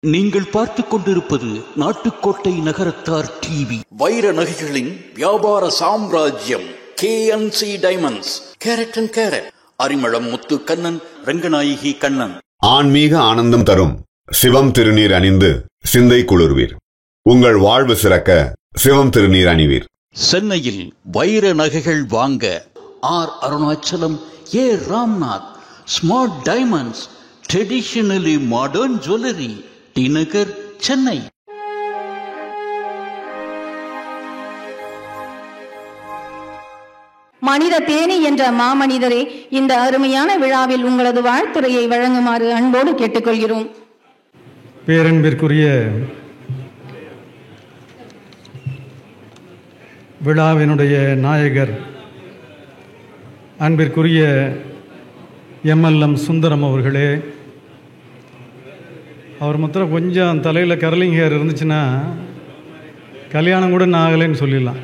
நீங்கள் பார்த்துக் கொண்டிருப்பது நாட்டுக்கோட்டை நகரத்தார் டிவி. வைர நகைகளின் வியாபார சாம்ராஜ்யம் KNC diamonds. Carat and carat. Arimalam Muthu Kannan, Ranganayaki Kannan. ஆன்மீக ஆனந்தம் தரும் சிவம் திருநீர் அணிந்து சிந்தை குளிர்வீர். உங்கள் வாழ்வு சிறக்க சிவம் திருநீர் அணிவீர். சென்னையில் வைர நகைகள் வாங்க Arunachalam, Ramnath, smart diamonds, traditionally modern jewellery, T Nagar, Chennai. மனித தேனி என்ற மாமனிதரே, இந்த அருமையான விழாவில் உங்களது வாழ்த்துரையை வழங்குமாறு அன்போடு கேட்டுக்கொள்கிறோம். பேரன்பிற்குரிய விழாவினுடைய நாயகர் அன்பிற்குரிய MLM சுந்தரம் அவர்களே, அவர் மாத்திரம் கொஞ்சம் தலையில் கர்லிங் ஹேர் இருந்துச்சுன்னா கல்யாணம் கூட நான் ஆகலைன்னு சொல்லிடலாம்.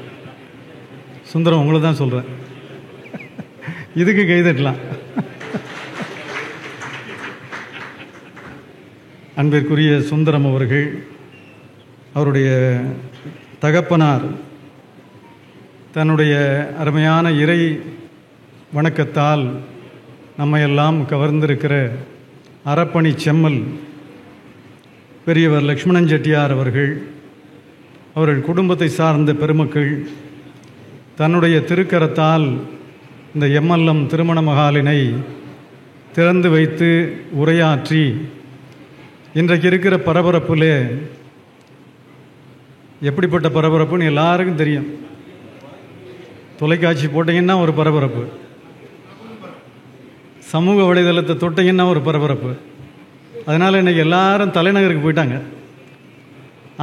சுந்தரம் உங்களை தான் சொல்கிறேன், இதுக்கு கைதட்டலாம். அன்பிற்குரிய சுந்தரம் அவர்கள், அவருடைய தகப்பனார் தன்னுடைய அருமையான இறை வணக்கத்தால் நம்மையெல்லாம் கவர்ந்திருக்கிற அறப்பணி செம்மல் பெரியவர் லக்ஷ்மணன் செட்டியார் அவர்கள், அவர்கள் குடும்பத்தை சார்ந்த பெருமக்கள் தன்னுடைய திருக்கரத்தால் இந்த MLM திருமண மகாலினை திறந்து வைத்து உரையாற்றி இன்றைக்கு இருக்கிற பரபரப்பில், எப்படிப்பட்ட பரபரப்புன்னு எல்லாருக்கும் தெரியும். தொலைக்காட்சி போட்டிங்கன்னா ஒரு பரபரப்பு, சமூக வலைதளத்தை தொட்டிங்கன்னா ஒரு பரபரப்பு. அதனால் இன்றைக்கி எல்லாரும் தலைநகருக்கு போயிட்டாங்க.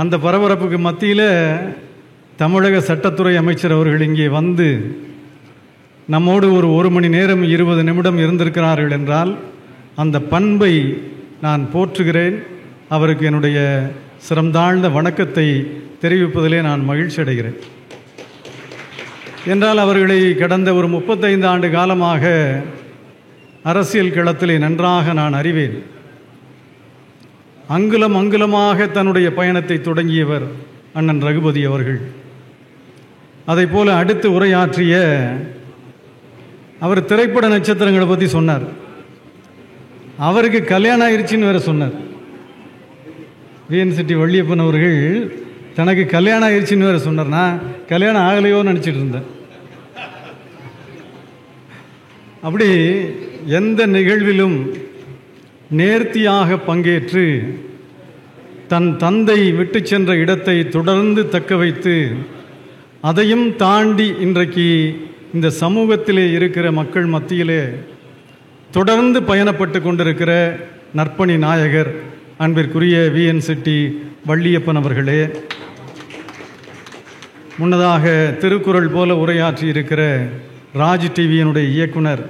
அந்த பரபரப்புக்கு மத்தியில் தமிழக சட்டத்துறை அமைச்சர் அவர்கள் இங்கே வந்து நம்மோடு ஒரு மணி நேரம் 20 நிமிடம் இருந்திருக்கிறார்கள் என்றால் அந்த பண்பை நான் போற்றுகிறேன். அவருக்கு என்னுடைய சிறந்தாழ்ந்த வணக்கத்தை தெரிவிப்பதிலே நான் மகிழ்ச்சி அடைகிறேன். என்றால் அவர்களை கடந்த ஒரு 35 ஆண்டு காலமாக அரசியல் களத்திலே நன்றாக நான் அறிவேன். அங்குலம் அங்குலமாக தன்னுடைய பயணத்தை தொடங்கியவர் அண்ணன் ரகுபதி அவர்கள். அதை போல அடுத்து உரையாற்றிய அவர் திரைப்பட நட்சத்திரங்களை பற்றி சொன்னார். அவருக்கு கல்யாணம் ஆயிடுச்சின்னு வேற சொன்னார். VNCT வள்ளியப்பன் அவர்கள் தனக்கு கல்யாணம் ஆயிடுச்சின்னு வேற சொன்னார். நான் கல்யாணம் ஆகலையோன்னு நினச்சிட்டு இருந்தேன். அப்படி எந்த நிகழ்விலும் நேர்த்தியாக பங்கேற்று தன் தந்தை விட்டு சென்ற இடத்தை தொடர்ந்து தக்க வைத்து, அதையும் தாண்டி இன்றைக்கு இந்த சமூகத்திலே இருக்கிற மக்கள் மத்தியிலே தொடர்ந்து பயணப்பட்டு கொண்டிருக்கிற நற்பணி நாயகர் அன்பிற்குரிய VNCT வள்ளியப்பன் அவர்களே, முன்னதாக திருக்குறள் போல உரையாற்றி இருக்கிற ராஜ் டிவியினுடைய இயக்குனர்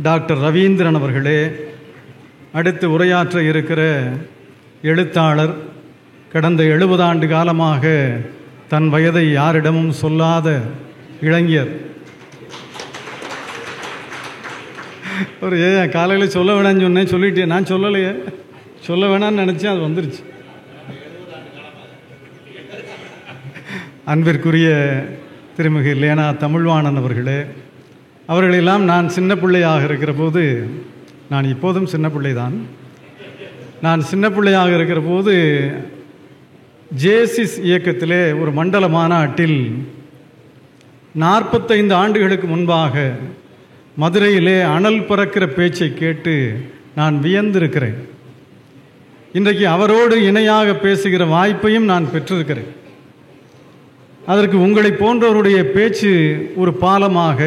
டாக்டர் ரவீந்திரன் அவர்களே, அடுத்து உரையாற்ற இருக்கிற எழுத்தாளர், கடந்த 70 ஆண்டு காலமாக தன் வயதை யாரிடமும் சொல்லாத இளைஞர், ஒரு காலையில் சொல்ல வேணான்னு சொன்னேன், சொல்லிட்டேன். நான் சொல்லலையே, சொல்ல வேணான்னு நினச்சேன், அது வந்துருச்சு. அன்பிற்குரிய திருமிகு லேனா தமிழ்வாணன் அவர்களே, அவர்களெல்லாம் நான் சின்ன பிள்ளையாக இருக்கிற போது, நான் இப்போதும் சின்ன பிள்ளைதான், நான் சின்ன பிள்ளையாக இருக்கிற போது ஜேசிஸ் இயக்கத்திலே ஒரு மண்டல மாநாட்டில் 45 ஆண்டுகளுக்கு முன்பாக மதுரையிலே அனல் பறக்கிற பேச்சை கேட்டு நான் வியந்திருக்கிறேன். இன்றைக்கு அவரோடு இணையாக பேசுகிற வாய்ப்பையும் நான் பெற்றிருக்கிறேன். அதற்கு உங்களை போன்றவருடைய பேச்சு ஒரு பாலமாக,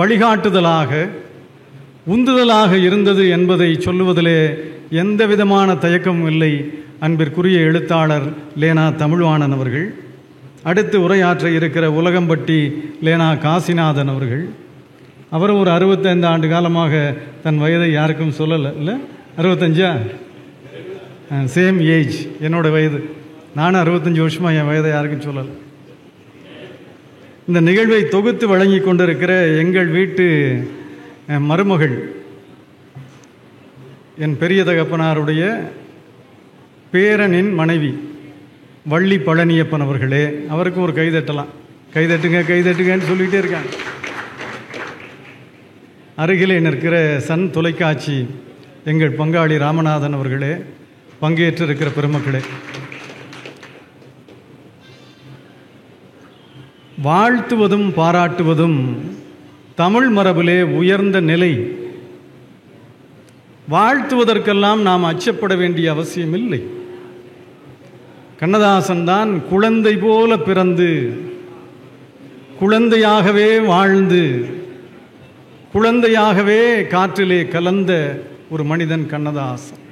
வழிகாட்டுதலாக, உந்துதலாக இருந்தது என்பதை சொல்லுவதிலே எந்த விதமான தயக்கமும் இல்லை. அன்பிற்குரிய எழுத்தாளர் லேனா தமிழ்வாணன் அவர்கள், அடுத்து உரையாற்ற இருக்கிற உலகம்பட்டி லேனா காசிநாதன் அவர்கள், அவரும் ஒரு 65 ஆண்டு காலமாக தன் வயதை யாருக்கும் சொல்லலை. இல்லை 65ஆ? சேம் ஏஜ், என்னோட வயது. நானும் 65 வருஷமாக என் வயதை யாருக்கும் சொல்லலை. இந்த நிகழ்வை தொகுத்து வழங்கி கொண்டிருக்கிற எங்கள் வீட்டு மருமகள், என் பெரிய தகப்பனாருடைய பேரனின் மனைவி வள்ளி பழனியப்பன் அவர்களே, அவருக்கு ஒரு கைதட்டலாம். கைதட்டுங்க கைதட்டுங்கன்னு சொல்லிகிட்டே இருக்காங்க. அருகிலே நிற்கிற சன் தொலைக்காட்சி எங்கள் பங்காளி ராமநாதன் அவர்களே, பங்கேற்றிருக்கிற பெருமக்களே, வாழ்த்துவதும் பாராட்டுவதும் தமிழ் மரபிலே உயர்ந்த நிலை. வாழ்த்துவதற்கெல்லாம் நாம் அச்சப்பட வேண்டிய அவசியமில்லை. கண்ணதாசன் தான் குழந்தை போல பிறந்து குழந்தையாகவே வாழ்ந்து குழந்தையாகவே காற்றிலே கலந்த ஒரு மனிதன் கண்ணதாசன்.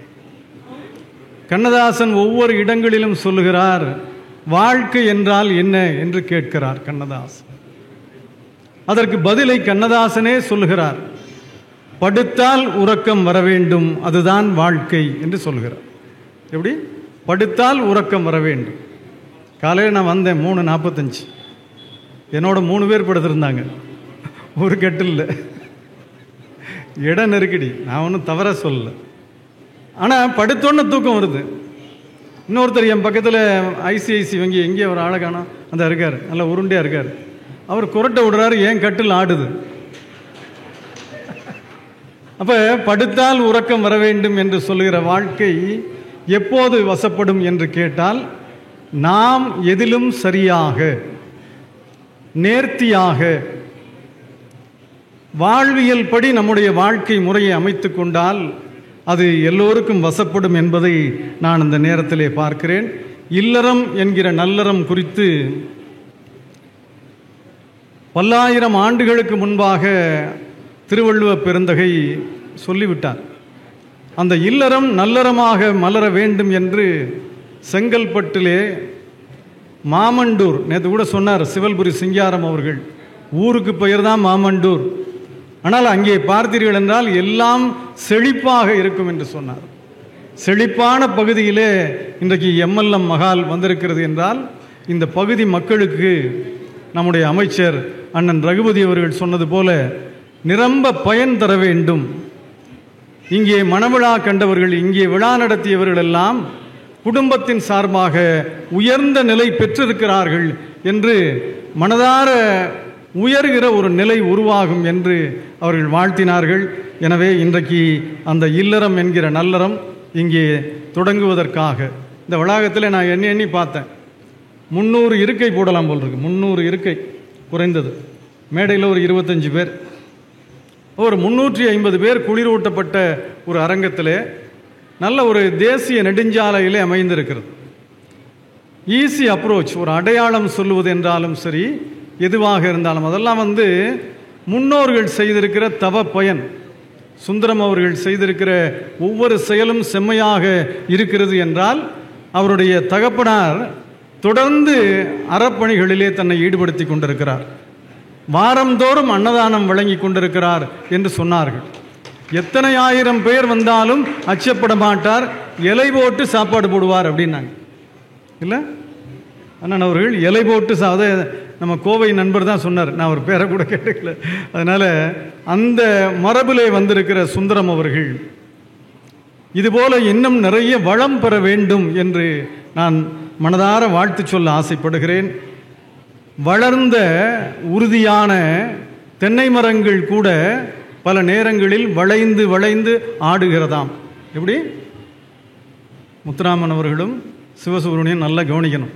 கண்ணதாசன் ஒவ்வொரு இடங்களிலும் சொல்லுகிறார், வாழ்க்கை என்றால் என்ன என்று கேட்கிறார் கண்ணதாசன். அதற்கு பதிலை கண்ணதாசனே சொல்லுகிறார், படுத்தால் உறக்கம் வர வேண்டும், அதுதான் வாழ்க்கை என்று சொல்கிறார். எப்படி? படுத்தால் உறக்கம் வர வேண்டும். காலையில் நான் வந்தேன் 3:45, என்னோட 3 பேர் படுத்திருந்தாங்க, ஒரு கட்டில். இடம் நெருக்கடி, நான் ஒன்றும் தவற சொல்லலை. ஆனால் படுத்தோன்னு தூக்கம் வருது. இன்னொருத்தர் என் பக்கத்தில் ஐசிஐசி வங்கி எங்கே ஒரு ஆளை காணோம், அந்த இருக்கார், நல்லா உருண்டையாக இருக்கார். அவர் குரட்டை விடுறாரு, ஏன் கட்டில் ஆடுது. அப்போ படுத்தால் உறக்கம் வர வேண்டும் என்று சொல்லுகிற வாழ்க்கை எப்போது வசப்படும் என்று கேட்டால், நாம் எதிலும் சரியாக நேர்த்தியாக வாழ்வியல் படி நம்முடைய வாழ்க்கை முறையை அமைத்து கொண்டால் அது எல்லோருக்கும் வசப்படும் என்பதை நான் இந்த நேரத்திலே பார்க்கிறேன். இல்லறம் என்கிற நல்லறம் குறித்து பல்லாயிரம் ஆண்டுகளுக்கு முன்பாக திருவள்ளுவ பெருந்தகை சொல்லிவிட்டார். அந்த இல்லறம் நல்லறமாக மலர வேண்டும் என்று செங்கல்பட்டிலே மாமண்டூர், நேற்று கூட சொன்னார் சிவல்புரி சிங்காரம் அவர்கள், ஊருக்கு பெயர் தான் மாமண்டூர், ஆனால் அங்கே பார்த்தீர்கள் என்றால் எல்லாம் செழிப்பாக இருக்கும் என்று சொன்னார். செழிப்பான பகுதியிலே இன்றைக்கு MLM மகால் வந்திருக்கிறது என்றால் இந்த பகுதி மக்களுக்கு நம்முடைய அமைச்சர் அண்ணன் ரகுபதி அவர்கள் சொன்னது போல நிரம்ப பயன் தர வேண்டும். இங்கே மணவிழா கண்டவர்கள், இங்கே விழா நடத்தியவர்கள் எல்லாம் குடும்பத்தின் சார்பாக உயர்ந்த நிலை பெற்றிருக்கிறார்கள் என்று மனதார உயர்கிற ஒரு நிலை உருவாகும் என்று அவர்கள் வாழ்த்தினார்கள். எனவே இன்றைக்கு அந்த இல்லறம் என்கிற நல்லறம் இங்கே தொடங்குவதற்காக இந்த வளாகத்தில் நான் எண்ணி பார்த்தேன், 300 இருக்கை போடலாம் போல் இருக்கு. 300 இருக்கை குறைந்தது, மேடையில் ஒரு 25 பேர், ஒரு 350 பேர் குளிரூட்டப்பட்ட ஒரு அரங்கத்தில் நல்ல ஒரு தேசிய நெடுஞ்சாலையிலே அமைந்திருக்கிறது. ஈஸி அப்ரோச், ஒரு அடையாளம் சொல்லுவது என்றாலும் சரி, எதுவாக இருந்தாலும் அதெல்லாம் முன்னோர்கள் செய்திருக்கிற தவ பயன். சுந்தரம் அவர்கள் செய்திருக்கிற ஒவ்வொரு செயலும் செம்மையாக இருக்கிறது என்றால் அவருடைய தகப்பனார் தொடர்ந்து அறப்பணிகளிலே தன்னை ஈடுபடுத்தி கொண்டிருக்கிறார். வாரந்தோறும் அன்னதானம் வழங்கி கொண்டிருக்கிறார் என்று சொன்னார்கள். எத்தனை ஆயிரம் பேர் வந்தாலும் அச்சப்பட மாட்டார், இலை போட்டு சாப்பாடு போடுவார் அப்படின்னாங்க. இல்லை அண்ணன் அவர்கள் இலை போட்டு நம்ம கோவை நண்பர் தான் சொன்னார், நான் அவர் பேரை கூட கேட்டுக்கல. அதனால் அந்த மரபிலே வந்திருக்கிற சுந்தரம் அவர்கள் இதுபோல இன்னும் நிறைய வளம் பெற வேண்டும் என்று நான் மனதார வாழ்த்து சொல்ல ஆசைப்படுகிறேன். வளர்ந்த உறுதியான தென்னை மரங்கள் கூட பல நேரங்களில் வளைந்து வளைந்து ஆடுகிறதாம். எப்படி? முத்துராமன் அவர்களும் சிவசுப்ரமணியன் நல்லா கவனிக்கணும்.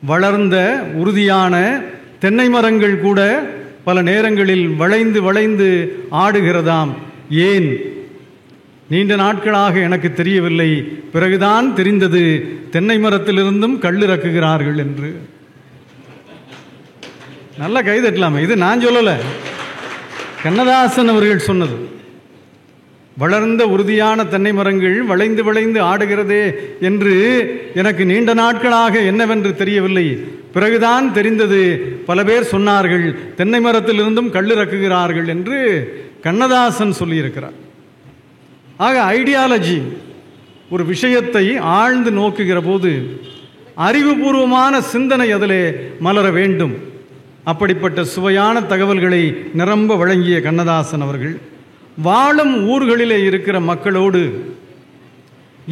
வளர்ந்த உறுதியான தென்னை மரங்கள் கூட பல நேரங்களில் வளைந்து வளைந்து ஆடுகிறதாம். ஏன்? நீண்ட நாட்களாக எனக்கு தெரியவில்லை, பிறகுதான் தெரிந்தது தென்னை மரத்திலிருந்தும் கல்லிறக்குகிறார்கள் என்று. நல்லா கைதட்டலாமே, இது நான் சொல்லலை, கண்ணதாசன் அவர்கள் சொன்னது. வளர்ந்த உறுதியான தென்னை மரங்கள் வளைந்து வளைந்து ஆடுகிறதே என்று எனக்கு நீண்ட நாட்களாக என்னவென்று தெரியவில்லை, பிறகுதான் தெரிந்தது, பல பேர் சொன்னார்கள் தென்னை மரத்திலிருந்தும் கல்லிறக்குகிறார்கள் என்று கண்ணதாசன் சொல்லியிருக்கிறார். ஆக ஐடியாலஜி, ஒரு விஷயத்தை ஆழ்ந்து நோக்குகிற போது அறிவுபூர்வமான சிந்தனை அதிலே மலர வேண்டும். அப்படிப்பட்ட சுவையான தகவல்களை நிரம்ப வழங்கிய கண்ணதாசன் அவர்கள் வாழும் ஊர்களிலே இருக்கிற மக்களோடு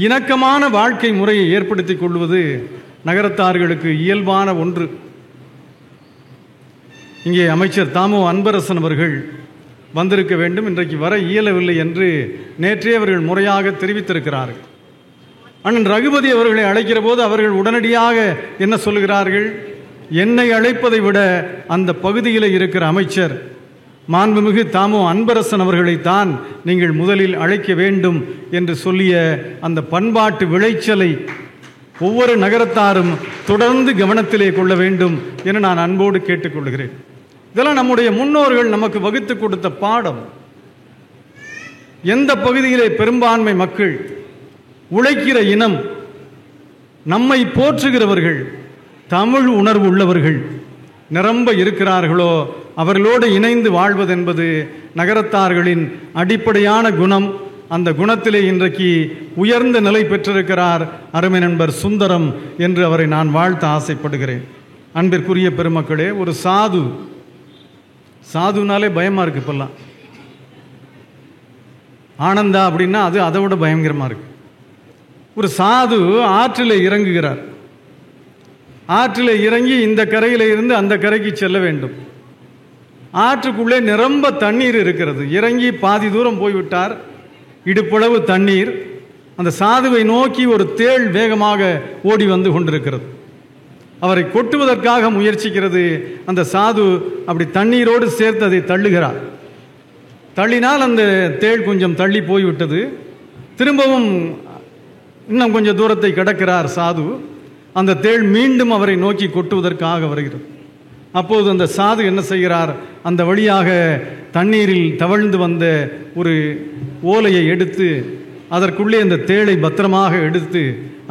இணக்கமான வாழ்க்கை முறையை ஏற்படுத்திக் கொள்வது நகரத்தார்களுக்கு இயல்பான ஒன்று. இங்கே அமைச்சர் தாமோ அன்பரசன் அவர்கள் வந்திருக்க வேண்டும், இன்றைக்கு வர இயலவில்லை என்று நேற்றே அவர்கள் முறையாக தெரிவித்திருக்கிறார்கள். அண்ணன் ரகுபதி அவர்களை அழைக்கிற போது அவர்கள் உடனடியாக என்ன சொல்லுகிறார்கள்? என்னை அழைப்பதை விட அந்த பகுதியில் இருக்கிற அமைச்சர் மாண்புமிகு தாமோ அன்பரசன் அவர்களைத்தான் நீங்கள் முதலில் அழைக்க வேண்டும் என்று சொல்லிய அந்த பண்பாட்டு விளைச்சலை ஒவ்வொரு நகரத்தாரும் தொடர்ந்து கவனத்திலே கொள்ள வேண்டும் என நான் அன்போடு கேட்டுக்கொள்கிறேன். இதெல்லாம் நம்முடைய முன்னோர்கள் நமக்கு வகுத்து கொடுத்த பாடம். எந்த பகுதியிலே பெரும்பான்மை மக்கள், உழைக்கிற இனம், நம்மை போற்றுகிறவர்கள், தமிழ் உணர்வு உள்ளவர்கள் நிரம்ப இருக்கிறார்களோ அவர்களோடு இணைந்து வாழ்வதென்பது நகரத்தார்களின் அடிப்படையான குணம். அந்த குணத்திலே இன்றைக்கு உயர்ந்த நிலை பெற்றிருக்கிறார் அருமை நண்பர் சுந்தரம் என்று அவரை நான் வாழ்த்த ஆசைப்படுகிறேன். அன்பிற்குரிய பெருமக்களே, ஒரு சாதுனாலே பயமா இருக்கு. இப்பெல்லாம் ஆனந்தா அப்படின்னா அது அதை விட பயங்கரமா இருக்கு. ஒரு சாது ஆற்றிலே இறங்குகிறார். ஆற்றிலே இறங்கி இந்த கரையில இருந்து அந்த கரைக்கு செல்ல வேண்டும். ஆற்றுக்குள்ளே நிரம்ப தண்ணீர் இருக்கிறது. இறங்கி பாதி தூரம் போய்விட்டார். இடுப்பளவு தண்ணீர். அந்த சாதுவை நோக்கி ஒரு தேள் வேகமாக ஓடி வந்து கொண்டிருக்கிறது. அவரை கொட்டுவதற்காக முயற்சிக்கிறது. அந்த சாது அப்படி தண்ணீரோடு சேர்த்து அதை தள்ளுகிறார். தள்ளினால் அந்த தேள் கொஞ்சம் தள்ளி போய்விட்டது. திரும்பவும் இன்னும் கொஞ்சம் தூரத்தை கடக்கிறார் சாது. அந்த தேள் மீண்டும் அவரை நோக்கி கொட்டுவதற்காக வருகிறது. அப்போது அந்த சாது என்ன செய்கிறார்? அந்த வழியாக தண்ணீரில் தவழ்ந்து வந்த ஒரு ஓலையை எடுத்து அதற்குள்ளே அந்த தேளை பத்திரமாக எடுத்து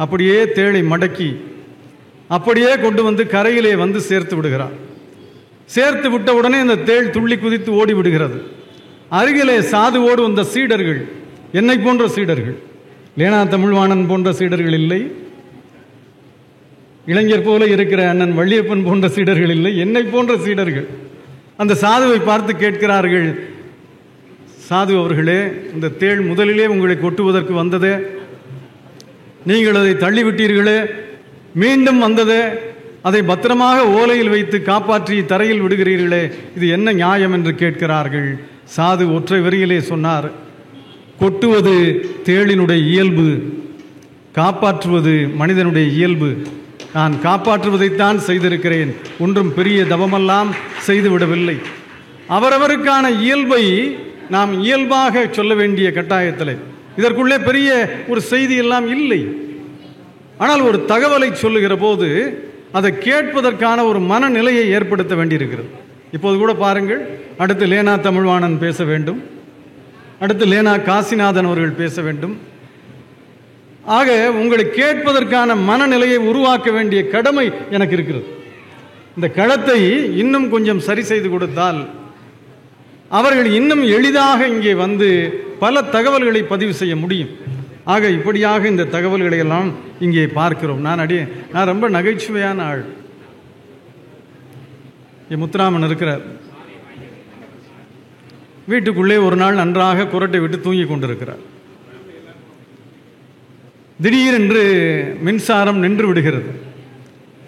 அப்படியே தேளை மடக்கி அப்படியே கொண்டு வந்து கரையிலே வந்து சேர்த்து விடுகிறார். சேர்த்து விட்ட உடனே அந்த தேள் துள்ளி குதித்து ஓடி விடுகிறது. அருகிலே சாதுவோடு வந்த சீடர்கள், என்னை போன்ற சீடர்கள், லேனா தமிழ்வாணன் போன்ற சீடர்கள் இல்லை, இளைஞர் போல இருக்கிற அண்ணன் வள்ளியப்பன் போன்ற சீடர்கள் இல்லை, என்னை போன்ற சீடர்கள் அந்த சாதுவை பார்த்து கேட்கிறார்கள், சாது அவர்களே, இந்த தேள் முதலிலே உங்களை கொட்டுவதற்கு வந்ததே, நீங்கள் அதை தள்ளிவிட்டீர்களே, மீண்டும் வந்ததே, அதை பத்திரமாக ஓலையில் வைத்து காப்பாற்றி தரையில் விடுகிறீர்களே, இது என்ன நியாயம் என்று கேட்கிறார்கள். சாது ஒற்றை வரியிலே சொன்னார், கொட்டுவது தேளினுடைய இயல்பு, காப்பாற்றுவது மனிதனுடைய இயல்பு. நான் காப்பாற்றுவதைத்தான் செய்திருக்கிறேன், ஒன்றும் பெரிய தவமெல்லாம் செய்துவிடவில்லை. அவரவருக்கான இயல்பை நாம் இயல்பாக சொல்ல வேண்டிய கட்டாயத்தில், இதற்குள்ளே பெரிய ஒரு செய்தி எல்லாம் இல்லை. ஆனால் ஒரு தகவலை சொல்லுகிற போது அதை கேட்பதற்கான ஒரு மனநிலையை ஏற்படுத்த வேண்டியிருக்கிறது. இப்போது கூட பாருங்கள், அடுத்து லேனா தமிழ்வாணன் பேச வேண்டும், அடுத்து லேனா காசிநாதன் அவர்கள் பேச வேண்டும். ஆக உங்களை கேட்பதற்கான மனநிலையை உருவாக்க வேண்டிய கடமை எனக்கு இருக்கிறது. இந்த களத்தை இன்னும் கொஞ்சம் சரி செய்து கொடுத்தால் அவர்கள் இன்னும் எளிதாக இங்கே வந்து பல தகவல்களை பதிவு செய்ய முடியும். ஆக இப்படியாக இந்த தகவல்களை எல்லாம் இங்கே பார்க்கிறோம். நான் ரொம்ப நகைச்சுவையான ஆள். முத்துராமன் இருக்கிறார். வீட்டுக்குள்ளே ஒரு நாள் நன்றாக குரட்டை விட்டு தூங்கி கொண்டிருக்கிறார். திடீரென்று மின்சாரம் நின்று விடுகிறது.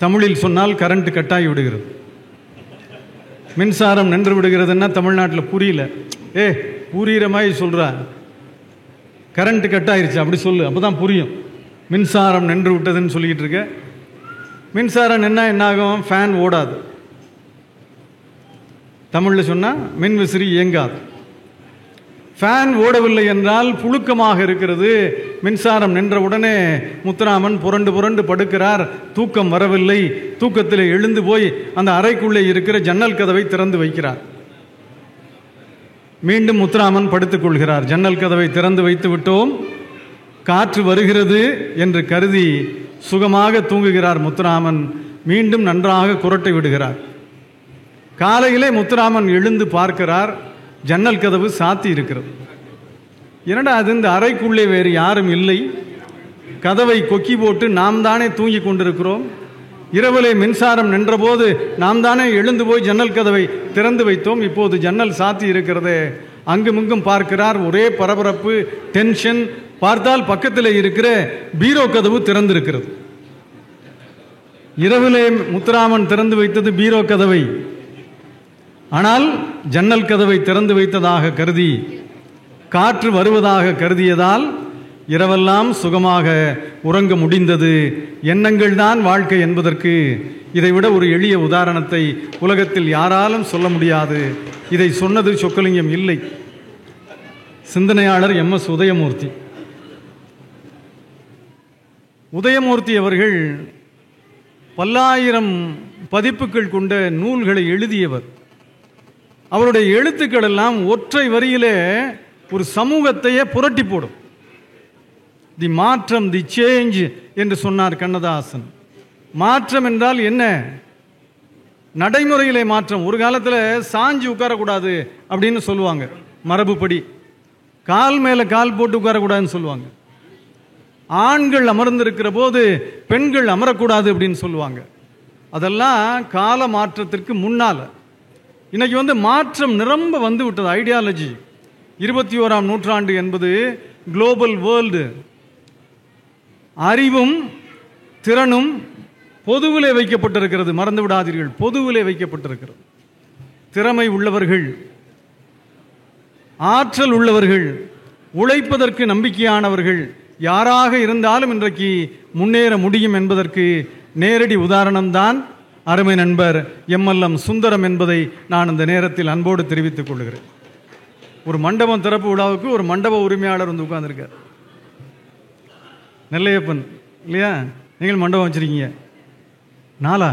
தமிழில் சொன்னால் கரண்ட் கட்டாகி விடுகிறது. மின்சாரம் நின்று விடுகிறதுன்னா தமிழ்நாட்டில் புரியல. புரிகிற மாதிரி சொல்கிறா, கரண்ட் கட் ஆயிருச்சு அப்படி சொல்லு, அப்போ தான் புரியும். மின்சாரம் நின்று விட்டதுன்னு சொல்லிக்கிட்டு இருக்க. மின்சாரம் நின்னா என்னாகும்? ஃபேன் ஓடாது. தமிழில் சொன்னால் மின் விசிறி இயங்காது. ஃபேன் ஓடவில்லை என்றால் புழுக்கமாக இருக்கிறது. மின்சாரம் நின்ற உடனே முத்துராமன் புரண்டு புரண்டு படுக்கிறார். தூக்கம் வரவில்லை. தூக்கத்தில் எழுந்து போய் அந்த அறைக்குள்ளே இருக்கிற ஜன்னல் கதவை திறந்து வைக்கிறார். மீண்டும் முத்துராமன் படுத்துக் கொள்கிறார். ஜன்னல் கதவை திறந்து வைத்து விட்டோம், காற்று வருகிறது என்று கருதி சுகமாக தூங்குகிறார் முத்துராமன். மீண்டும் நன்றாக குரட்டை விடுகிறார். காலையிலே முத்துராமன் எழுந்து பார்க்கிறார், ஜன்னல் கதவு சாத்தி இருக்கிறது. என்னடா அது, இந்த அறைக்குள்ளே வேறு யாரும் இல்லை, கதவை கொக்கி போட்டு நாம் தானே தூங்கி கொண்டிருக்கிறோம், இரவிலே மின்சாரம் நின்றபோது நாம் தானே எழுந்து போய் ஜன்னல் கதவை திறந்து வைத்தோம், இப்போது ஜன்னல் சாத்தி இருக்கிறதே. அங்குமிங்கும் பார்க்கிறார், ஒரே பரபரப்பு, டென்ஷன், பார்த்தால் பக்கத்தில் இருக்கிற பீரோ கதவு திறந்திருக்கிறது. இரவிலே முத்துராமன் திறந்து வைத்தது பீரோ கதவை, ஆனால் ஜன்னல் கதவை திறந்து வைத்ததாக கருதி காற்று வருவதாக கருதியதால் இரவெல்லாம் சுகமாக உறங்க முடிந்தது. எண்ணங்கள் தான் வாழ்க்கை என்பதற்கு இதைவிட ஒரு எளிய உதாரணத்தை உலகத்தில் யாராலும் சொல்ல முடியாது. இதை சொன்னது சொக்கலிங்கம் இல்லை, சிந்தனையாளர் MS உதயமூர்த்தி. உதயமூர்த்தி அவர்கள் பல்லாயிரம் பதிப்புகள் கொண்ட நூல்களை எழுதியவர். அவருடைய எழுத்துக்கள் எல்லாம் ஒற்றை வரியிலே ஒரு சமூகத்தையே புரட்டி போடும். தி மாற்றம், தி சேஞ்ச் என்று சொன்னார் கண்ணதாசன். மாற்றம் என்றால் என்ன? நடைமுறையிலே மாற்றம். ஒரு காலத்தில் சாஞ்சு உட்காரக்கூடாது அப்படின்னு சொல்லுவாங்க, மரபுப்படி. கால் மேலே கால் போட்டு உட்காரக்கூடாதுன்னு சொல்லுவாங்க. ஆண்கள் அமர்ந்திருக்கிற போது பெண்கள் அமரக்கூடாது அப்படின்னு சொல்லுவாங்க. அதெல்லாம் கால மாற்றத்திற்கு முன்னால். இன்னைக்கு மாற்றம் நிரம்ப வந்து விட்டது. ஐடியாலஜி 21ஆம் நூற்றாண்டு என்பது குளோபல் வேர்ல்டு. அறிவும் திறனும் பொதுவிலே வைக்கப்பட்டிருக்கிறது, மறந்து விடாதீர்கள். பொதுவிலே வைக்கப்பட்டிருக்கிறது. திறமை உள்ளவர்கள், ஆற்றல் உள்ளவர்கள், உழைப்பதற்கு நம்பிக்கையானவர்கள் யாராக இருந்தாலும் இன்றைக்கு முன்னேற முடியும் என்பதற்கு நேரடி உதாரணம்தான் அருமை நண்பர் MLM சுந்தரம் என்பதை நான் இந்த நேரத்தில் அன்போடு தெரிவித்துக் கொள்கிறேன். ஒரு மண்டபம் திறப்பு விழாவுக்கு ஒரு மண்டப உரிமையாளர் உட்கார்ந்துருக்கார், நெல்லையப்பன் இல்லையா? நீங்கள் மண்டபம் வச்சிருக்கீங்க. 4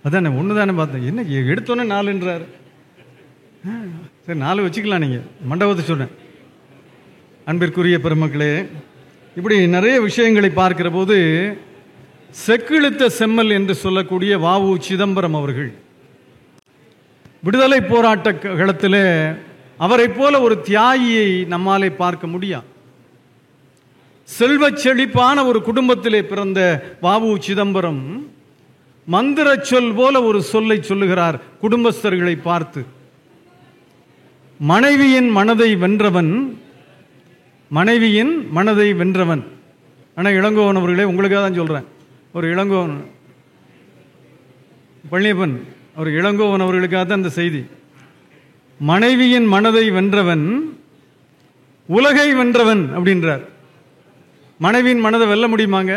அதானே? 1 தானே பார்த்தேன். என்ன எடுத்தோன்னே 4ன்றார். சரி 4 வச்சுக்கலாம். நீங்கள் மண்டபத்தை சொன்னேன். அன்பிற்குரிய பெருமக்களே, இப்படி நிறைய விஷயங்களை பார்க்கிற போது செக்கிழுத்த செம்மல் என்று சொல்லக்கூடிய வ.உ. சிதம்பரம் அவர்கள் விடுதலை போராட்ட களத்தில் அவரை போல ஒரு தியாகியை நம்மாலே பார்க்க முடியாது. செல்வச் செழிப்பான ஒரு குடும்பத்திலே பிறந்த வ.உ. சிதம்பரம் மந்திர சொல் போல ஒரு சொல்லை சொல்லுகிறார் குடும்பஸ்தர்களை பார்த்து. மனைவியின் மனதை வென்றவன், மனைவியின் மனதை வென்றவன். ஆனால் இளங்கோவன் அவர்களே, உங்களுக்காக தான் சொல்கிறேன். ஒரு இளங்கோவன் பழனியப்பன், ஒரு இளங்கோவன் அவர்களுக்காக தான் இந்த செய்தி. மனைவியின் மனதை வென்றவன் உலகை வென்றவன் அப்படின்றார். மனைவியின் மனதை வெல்ல முடியுமாங்க?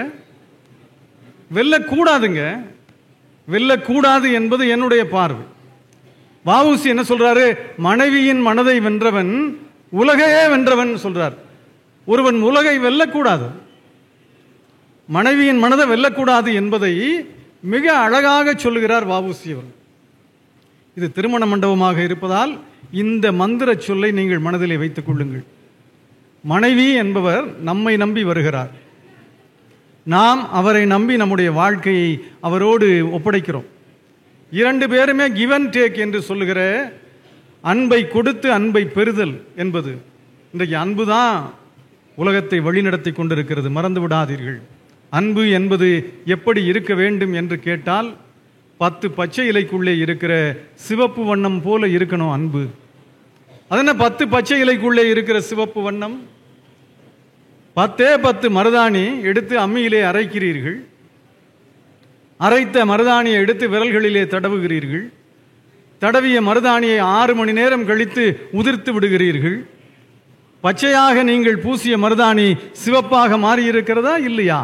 வெல்லக்கூடாதுங்க. வெல்லக்கூடாது என்பது என்னுடைய பார்வை. வ.உ.சி என்ன சொல்றாரு? மனைவியின் மனதை வென்றவன் உலகையே வென்றவன் சொல்றார். ஒருவன் உலகை வெல்லக்கூடாது, மனைவியின் மனதை வெல்லக்கூடாது என்பதை மிக அழகாக சொல்லுகிறார் வ.உ.சி அவர்கள். இது திருமண மண்டபமாக இருப்பதால் இந்த மந்திர சொல்லை நீங்கள் மனதிலே வைத்துக் கொள்ளுங்கள். மனைவி என்பவர் நம்மை நம்பி வருகிறார். நாம் அவரை நம்பி நம்முடைய வாழ்க்கையை அவரோடு ஒப்படைக்கிறோம். 2 பேருமே கிவ் அண்ட் டேக் என்று சொல்லுகிற அன்பை கொடுத்து அன்பை பெறுதல் என்பது. இன்றைக்கு அன்பு தான் உலகத்தை வழிநடத்தி கொண்டிருக்கிறது, மறந்து விடாதீர்கள். அன்பு என்பது எப்படி இருக்க வேண்டும் என்று கேட்டால் 10 பச்சை இலைக்குள்ளே இருக்கிற சிவப்பு வண்ணம் போல இருக்கணும் அன்பு. அதென்ன 10 பச்சை இலைக்குள்ளே இருக்கிற சிவப்பு வண்ணம்? 10 மருதாணி எடுத்து அம்மியிலே அரைக்கிறீர்கள். அரைத்த மருதாணியை எடுத்து விரல்களிலே தடவுகிறீர்கள். தடவிய மருதாணியை 6 மணி நேரம் கழித்து உதிர்த்து விடுகிறீர்கள். பச்சையாக நீங்கள் பூசிய மருதாணி சிவப்பாக மாறியிருக்கிறதா இல்லையா?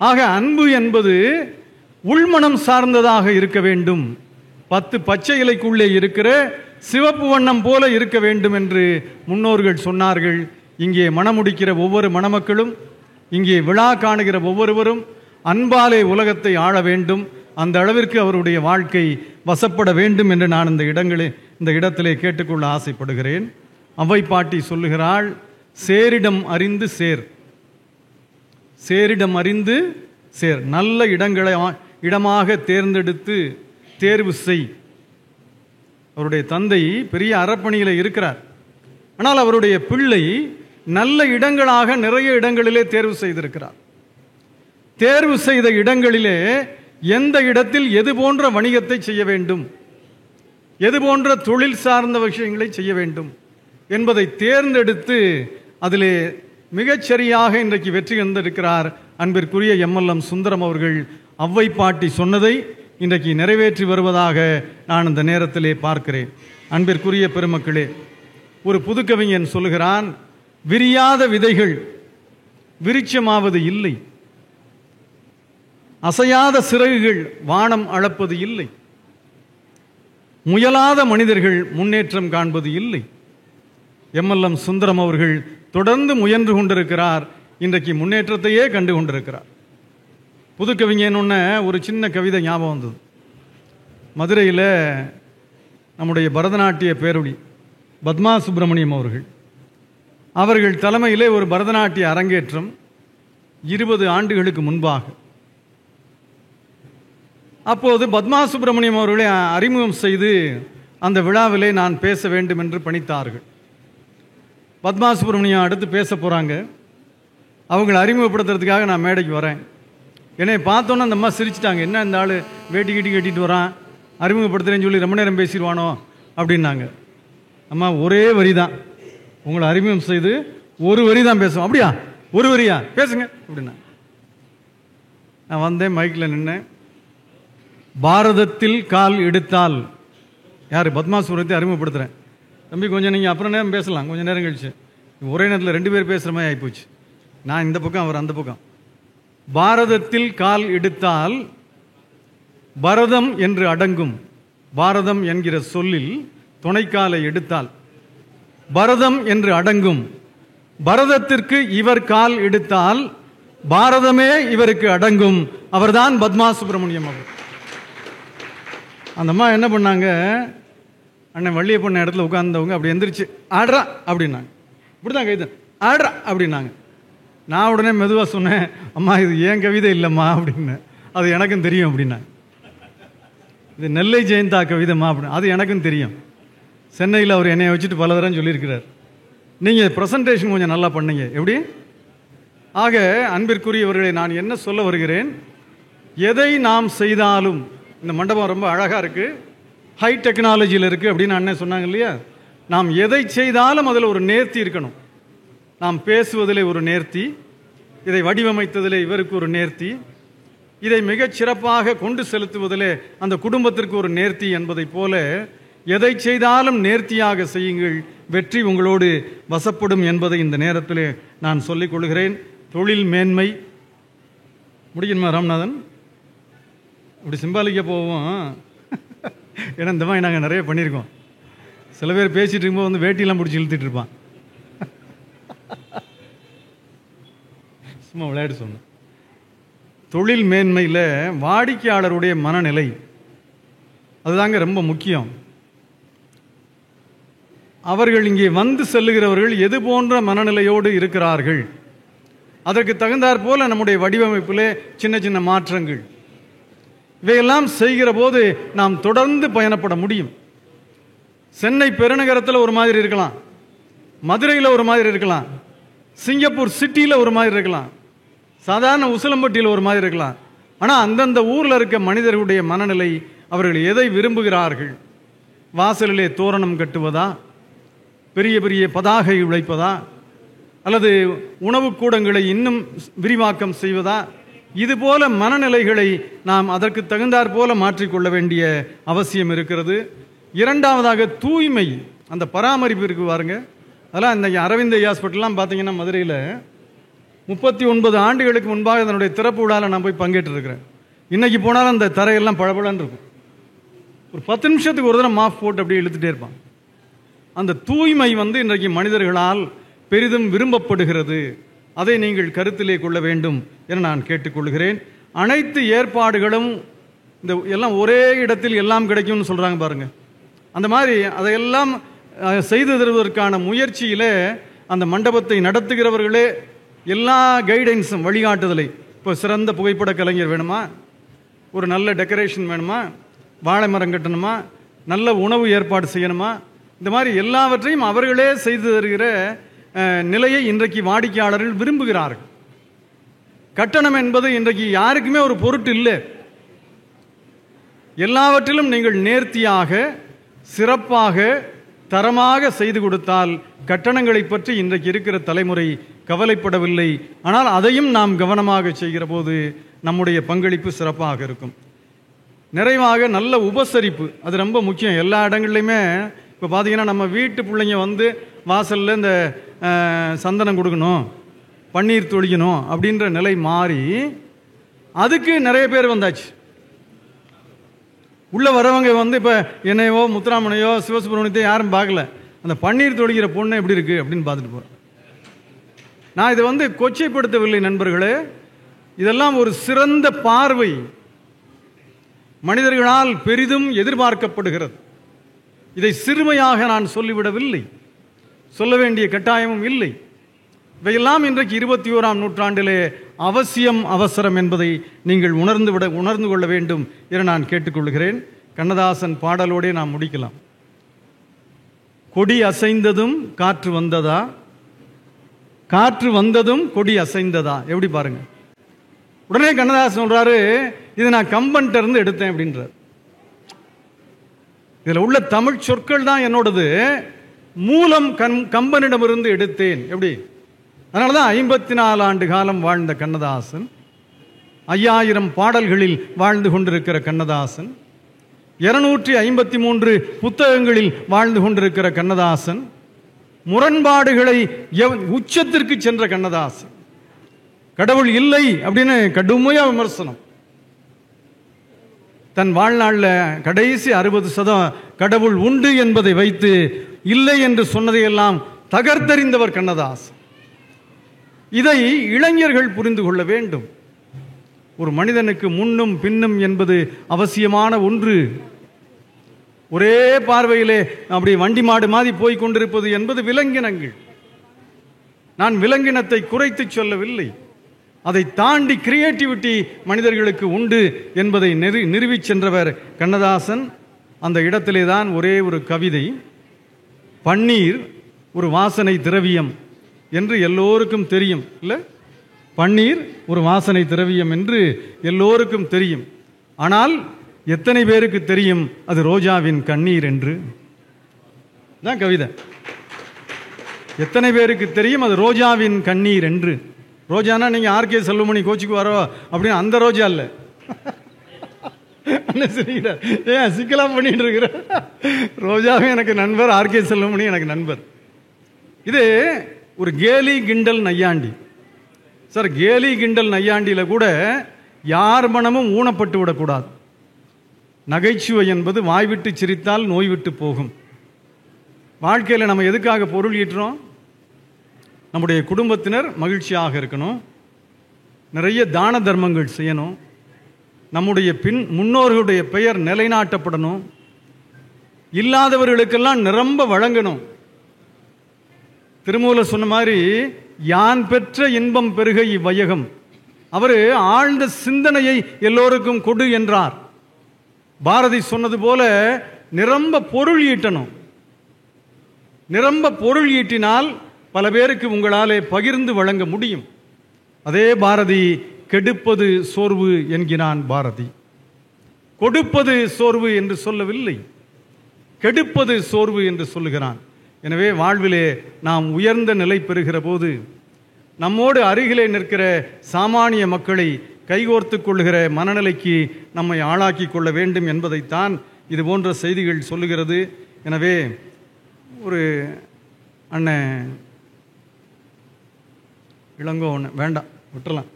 ஆக அன்பு என்பது உள்மனம் சார்ந்ததாக இருக்க வேண்டும். 10 பச்சை இலைக்குள்ளே இருக்கிற சிவப்பு வண்ணம் போல இருக்க வேண்டும் என்று முன்னோர்கள் சொன்னார்கள். இங்கே மணமுடிக்கிற ஒவ்வொரு மணமக்களும், இங்கே விழா காணுகிற ஒவ்வொருவரும் அன்பாலே உலகத்தை ஆள வேண்டும். அந்த அளவிற்கு அவருடைய வாழ்க்கை வசப்பட வேண்டும் என்று நான் இந்த இடத்திலே கேட்டுக்கொள்ள ஆசைப்படுகிறேன். அவ்வை பாட்டி சொல்லுகிறாள், சேரிடம் அறிந்து சேர், சேரிடம் அறிந்து சேர். நல்ல இடமாக தேர்ந்தெடுத்து தேர்வு செய். அவருடைய தந்தை பெரிய அறப்பணியில் இருக்கிறார். ஆனால் அவருடைய பிள்ளை நல்ல இடங்களாக நிறைய இடங்களிலே தேர்வு செய்திருக்கிறார். தேர்வு செய்த இடங்களிலே எந்த இடத்தில் எது போன்ற வணிகத்தை செய்ய வேண்டும், எது போன்ற தொழில் சார்ந்த விஷயங்களை செய்ய வேண்டும் என்பதை தேர்ந்தெடுத்து அதிலே மிகச்சரியாக இன்றைக்கு வெற்றி கண்டிருக்கிறார் அன்பிற்குரிய எம்எல்எம் சுந்தரம் அவர்கள். அவ்வை பாட்டி சொன்னதை இன்றைக்கு நிறைவேற்றி வருவதாக நான் இந்த நேரத்திலே பார்க்கிறேன். அன்பிற்குரிய பெருமக்களே, ஒரு புதுக்கவிஞன் சொல்லுகிறான், விரியாத விதைகள் விருட்சமாவது இல்லை, அசையாத சிறகுகள் வானம் அளப்பது இல்லை, முயலாத மனிதர்கள் முன்னேற்றம் காண்பது இல்லை. எம்எல்எம் சுந்தரம் அவர்கள் தொடர்ந்து முயன்று கொண்டிருக்கிறார். இன்றைக்கு முன்னேற்றத்தையே கண்டு கொண்டிருக்கிறார். புதுக்கவிஞன் ஒரு சின்ன கவிதை ஞாபகம் வந்தது. மதுரையில் நம்முடைய பரதநாட்டிய பேரொளி பத்மா சுப்பிரமணியம் அவர்கள் தலைமையிலே ஒரு பரதநாட்டிய அரங்கேற்றம் 20 ஆண்டுகளுக்கு முன்பாக. அப்போது பத்மா சுப்பிரமணியம் அவர்களை அறிமுகம் செய்து அந்த விழாவிலே நான் பேச வேண்டும் என்று பணித்தார்கள். பத்மா சுப்பிரமணியம் அடுத்து பேச போகிறாங்க. அவங்களை அறிமுகப்படுத்துறதுக்காக நான் மேடைக்கு வரேன். என்னை பார்த்தோன்னே அந்த அம்மா சிரிச்சிட்டாங்க. என்ன இந்த ஆள் வேட்டி கட்டிட்டு வரான், அறிமுகப்படுத்துறேன்னு சொல்லி ரொம்ப நேரம் பேசிடுவானோ அப்படின்னாங்க. அம்மா, ஒரே வரி தான், உங்களை அறிமுகம் செய்து ஒரு வரி தான் பேசுவோம். அப்படியா, ஒரு வரியா, பேசுங்க அப்படின்னா. நான் வந்தேன், மைக்கில் நின்னேன். பாரதத்தில் கால் எடுத்தால், யார்? பத்மா சுப்பிரமணியத்தை அறிமுகப்படுத்துகிறேன். தம்பி, கொஞ்சம் நீங்கள் அப்புறம் நேரம் பேசலாம், கொஞ்சம் நேரம் கழிச்சு. ஒரே நேரத்தில் 2 பேர் பேசுகிற மாதிரி ஆகிப்போச்சு. நான் இந்த பக்கம், அவர் அந்த பக்கம். பாரதத்தில் கால் எடுத்தால் பரதம் என்று அடங்கும். பாரதம் என்கிற சொல்லில் துணைக்காலை எடுத்தால் பரதம் என்று அடங்கும். பரதத்திற்கு இவர் கால் எடுத்தால் பாரதமே இவருக்கு அடங்கும். அவர்தான் பத்மா சுப்பிரமணியம் அவர். அந்த அம்மா என்ன பண்ணாங்க, அண்ணன் வள்ளிய பண்ண இடத்துல உட்கார்ந்தவங்க அப்படி எந்திரிச்சு ஆடுறா அப்படின்னாங்க. இப்படிதான் கைது, ஆடுறா அப்படின்னாங்க. நான் உடனே மெதுவாக சொன்னேன், அம்மா இது ஏன் கவிதை இல்லைம்மா அப்படின்னு. அது எனக்கும் தெரியும் அப்படின்னா. இது நெல்லை ஜெயந்தா கவிதைம்மா அப்படின்னு. அது எனக்கும் தெரியும். சென்னையில் அவர் என்னைய வச்சுட்டு பல தரம் சொல்லியிருக்கிறார், நீங்கள் ப்ரெசன்டேஷன் கொஞ்சம் நல்லா பண்ணீங்க. எப்படி? ஆக அன்பிற்குரியவர்களை, நான் என்ன சொல்ல வருகிறேன், எதை நாம் செய்தாலும், இந்த மண்டபம் ரொம்ப அழகாக இருக்குது, ஹை டெக்னாலஜியில் இருக்குது அப்படின்னு அண்ணன் சொன்னாங்க இல்லையா, நாம் எதை செய்தாலும் அதில் ஒரு நேர்த்தி இருக்கணும். நாம் பேசுவதிலே ஒரு நேர்த்தி, இதை வடிவமைத்ததிலே இவருக்கு ஒரு நேர்த்தி, இதை மிகச் சிறப்பாக கொண்டு செலுத்துவதிலே அந்த குடும்பத்திற்கு ஒரு நேர்த்தி என்பதை போல எதை செய்தாலும் நேர்த்தியாக செய்யுங்கள், வெற்றி உங்களோடு வசப்படும் என்பதை இந்த நேரத்தில் நான் சொல்லிக் கொள்கிறேன். தொழில் மேன்மை முடியணுமா ராமநாதன்? இப்படி சிம்பாலிக்க போவோம். ஏன்னா இந்த மாதிரி நாங்கள் நிறைய பண்ணியிருக்கோம். சில பேர் பேசிகிட்டு இருக்கும்போது வந்து வேட்டியெல்லாம் பிடிச்சி இழுத்துட்டு இருப்பான். சும்மா விளையாட்டு சொன்னேன். தொழில் மேன்மையில் வாடிக்கையாளருடைய மனநிலை அதுதாங்க ரொம்ப முக்கியம். அவர்கள் இங்கே வந்து செல்லுகிறவர்கள் எது போன்ற மனநிலையோடு இருக்கிறார்கள், அதற்கு தகுந்தாற் போல நம்முடைய வடிவமைப்பிலே சின்ன சின்ன மாற்றங்கள், இவையெல்லாம் செய்கிற போது நாம் தொடர்ந்து பயணப்பட முடியும். சென்னை பெருநகரத்தில் ஒரு மாதிரி இருக்கலாம், மதுரையில் ஒரு மாதிரி இருக்கலாம், சிங்கப்பூர் சிட்டியில் ஒரு மாதிரி இருக்கலாம், சாதாரண உசிலம்பட்டியில் ஒரு மாதிரி இருக்கலாம். ஆனால் அந்தந்த ஊரில் இருக்க மனிதர்களுடைய மனநிலை, அவர்கள் எதை விரும்புகிறார்கள், வாசலிலே தோரணம் கட்டுவதா, பெரிய பெரிய பதாகை உழைப்பதா, அல்லது உணவு கூடங்களை இன்னும் விரிவாக்கம் செய்வதா, இதுபோல மனநிலைகளை நாம் அதற்கு தகுந்தாற் போல மாற்றிக்கொள்ள வேண்டிய அவசியம் இருக்கிறது. இரண்டாவதாக தூய்மை, அந்த பராமரிப்பு இருக்கு பாருங்க. அதெல்லாம் இந்த அரவிந்த் ஹாஸ்பிட்டல்லாம் பார்த்தீங்கன்னா மதுரையில் 39 ஆண்டுகளுக்கு முன்பாக அதனுடைய திறப்பு விழாவில் நான் போய் பங்கேற்றிருக்கிறேன். இன்னைக்கு போனாலும் அந்த தரையெல்லாம் பழபழன்னு இருக்கும். ஒரு 10 நிமிஷத்துக்கு ஒரு தடவை மாஃப் போட்டு அப்படியே இழுத்துட்டே இருப்பான். அந்த தூய்மை இன்றைக்கு மனிதர்களால் பெரிதும் விரும்பப்படுகிறது. அதை நீங்கள் கருத்திலே கொள்ள வேண்டும் என நான் கேட்டுக்கொள்கிறேன். அனைத்து ஏற்பாடுகளும் இந்த எல்லாம் ஒரே இடத்தில் எல்லாம் கிடைக்கும்னு சொல்கிறாங்க பாருங்க. அந்த மாதிரி அதையெல்லாம் செய்து தருவதற்கான முயற்சியிலே அந்த மண்டபத்தை நடத்துகிறவர்களே எல்லா கைடன்ஸும், வழிகாட்டுதலை, இப்போ சிறந்த புகைப்பட கலைஞர் வேணுமா, ஒரு நல்ல டெக்கரேஷன் வேணுமா, வாழை மரம் கட்டணுமா, நல்ல உணவு ஏற்பாடு செய்யணுமா, இந்த மாதிரி எல்லாவற்றையும் அவர்களே செய்து தருகிற நிலையை இன்றைக்கு வாடிக்கையாளர்கள் விரும்புகிறார்கள். கட்டணம் என்பது இன்றைக்கு யாருக்குமே ஒரு பொருட்டு இல்லை. எல்லாவற்றிலும் நீங்கள் நேர்த்தியாக, சிறப்பாக, தரமாக செய்து கொடுத்தால் கட்டணங்களை பற்றி இன்றைக்கு இருக்கிற தலைமுறை கவலைப்படவில்லை. ஆனால் அதையும் நாம் கவனமாக செய்கிற போது நம்முடைய பங்களிப்பு சிறப்பாக இருக்கும். நிறைவாக நல்ல உபசரிப்பு, அது ரொம்ப முக்கியம். எல்லா இடங்கள்லையுமே இப்போ பார்த்தீங்கன்னா நம்ம வீட்டு பிள்ளைங்க வந்து வாசலில் இந்த சந்தனம் கொடுக்கணும், பன்னீர் தொளிக்கணும் அப்படின்ற நிலை மாறி அதுக்கு நிறைய பேர் வந்தாச்சு. உள்ளே வரவங்க வந்து இப்போ என்னையோ முத்துராமனையோ சிவசுப்ரமணியத்தையோ யாரும் பார்க்கல, அந்த பன்னீர் தொளிக்கிற பொண்ணு எப்படி இருக்குது அப்படின்னு பார்த்துட்டு போகிறேன். நான் இதை வந்து கொச்சைப்படுத்தவில்லை நண்பர்களே, இதெல்லாம் ஒரு சிறந்த பார்வை, மனிதர்களால் பெரிதும் எதிர்பார்க்கப்படுகிறது. இதை சிறுமையாக நான் சொல்லிவிடவில்லை, சொல்ல வேண்டிய கட்டாயமும் இல்லை. இவையெல்லாம் இன்றைக்கு 21ஆம் நூற்றாண்டிலே அவசியம், அவசரம் என்பதை நீங்கள் உணர்ந்து கொள்ள வேண்டும் என நான் கேட்டுக்கொள்கிறேன். கண்ணதாசன் பாடலோடே நாம் முடிக்கலாம். கொடி அசைந்ததும் காற்று வந்ததா, காற்று வந்ததும் கொடி அசைந்ததா, எப்படி பாருங்க. உடனே கண்ணதாசன் சொல்றாரு, இது நான் கம்பன்ட்ட இருந்து எடுத்தேன் அப்படின்றார். இதில் உள்ள தமிழ் சொற்கள் தான் என்னோடது, மூலம் கம்பனிடமிருந்து எடுத்தேன். எப்படி? அதனால தான் 54 ஆண்டு காலம் வாழ்ந்த கண்ணதாசன், 5000 பாடல்களில் வாழ்ந்து கொண்டிருக்கிற கண்ணதாசன், 253 புத்தகங்களில் வாழ்ந்து கொண்டிருக்கிற கண்ணதாசன், முரண்பாடுகளை உச்சத்திற்கு சென்ற கண்ணதாசன், கடவுள் இல்லை அப்படின்னு கடுமையா விமர்சனம். தன் வாழ்நாளில் கடைசி 60% கடவுள் உண்டு என்பதை வைத்து இல்லை என்று சொன்னதையெல்லாம் தகர்த்தெறிந்தவர் கண்ணதாசன். இதை இளைஞர்கள் புரிந்து கொள்ள வேண்டும். ஒரு மனிதனுக்கு முன்னும் பின்னும் என்பது அவசியமான ஒன்று. ஒரே பார்வையிலே அப்படி வண்டி மாடு மாதிரி போய் கொண்டிருப்பது என்பது விலங்கினங்கள். நான் விலங்கினத்தை குறைத்து சொல்லவில்லை, அதை தாண்டி கிரியேட்டிவிட்டி மனிதர்களுக்கு உண்டு என்பதை நிறுவி சென்றவர் கண்ணதாசன். அந்த இடத்திலே தான் ஒரே ஒரு கவிதை, பன்னீர் ஒரு வாசனை திரவியம் என்று எல்லோருக்கும் தெரியும் இல்லை? பன்னீர் ஒரு வாசனை திரவியம் என்று எல்லோருக்கும் தெரியும். ஆனால் எத்தனை பேருக்கு தெரியும் அது ரோஜாவின் கண்ணீர் என்று? தான் கவிதை. எத்தனை பேருக்கு தெரியும் அது ரோஜாவின் கண்ணீர் என்று? ரோஜானா நீங்க ஆர்கே செல்வமணி கோச்சுக்கு வரோ அப்படின்னு அந்த ரோஜா இல்ல. ஏன் சிக்கலா பண்ணிட்டு இருக்கிற? ரோஜாவே எனக்கு நண்பர், ஆர்கே செல்வமணி எனக்கு நண்பர். இது ஒரு கேலி கிண்டல் நையாண்டி. சார், கேலி கிண்டல் நையாண்டியில கூட யார் மனமும் ஊனப்பட்டு விடக்கூடாது. நகைச்சுவை என்பது வாய்விட்டு சிரித்தால் நோய் விட்டு போகும். வாழ்க்கையில் நம்ம எதுக்காக பொருள் ஈட்டுறோம்? நம்முடைய குடும்பத்தினர் மகிழ்ச்சியாக இருக்கணும், நிறைய தான தர்மங்கள் செய்யணும், நம்முடைய முன்னோர்களுடைய பெயர் நிலைநாட்டப்படணும், இல்லாதவர்களுக்கெல்லாம் நிரம்ப வழங்கணும். திருமூலர் சொன்ன மாதிரி யான் பெற்ற இன்பம் பெருக இவ்வையகம். அவர் ஆழ்ந்த சிந்தனையை எல்லோருக்கும் கொடு என்றார். பாரதி சொன்னது போல நிரம்ப பொருள் ஈட்டணும். நிரம்ப பொருள் ஈட்டினால் பல பேருக்கு உங்களாலே பகிர்ந்து வழங்க முடியும். அதே பாரதி கெடுப்பது சோர்வு என்கிறான். பாரதி கொடுப்பது சோர்வு என்று சொல்லவில்லை, கெடுப்பது சோர்வு என்று சொல்லுகிறான். எனவே வாழ்விலே நாம் உயர்ந்த நிலை பெறுகிற போது நம்மோடு அருகிலே நிற்கிற சாமானிய மக்களை கைகோர்த்து கொள்ளுகிற மனநிலைக்கு நம்மை ஆளாக்கி கொள்ள வேண்டும் என்பதைத்தான் இது போன்ற செய்திகள் சொல்லுகிறது. எனவே ஒரு அண்ணன் இளங்கோ ஒன்று வேண்டாம், விட்டுறலாம்.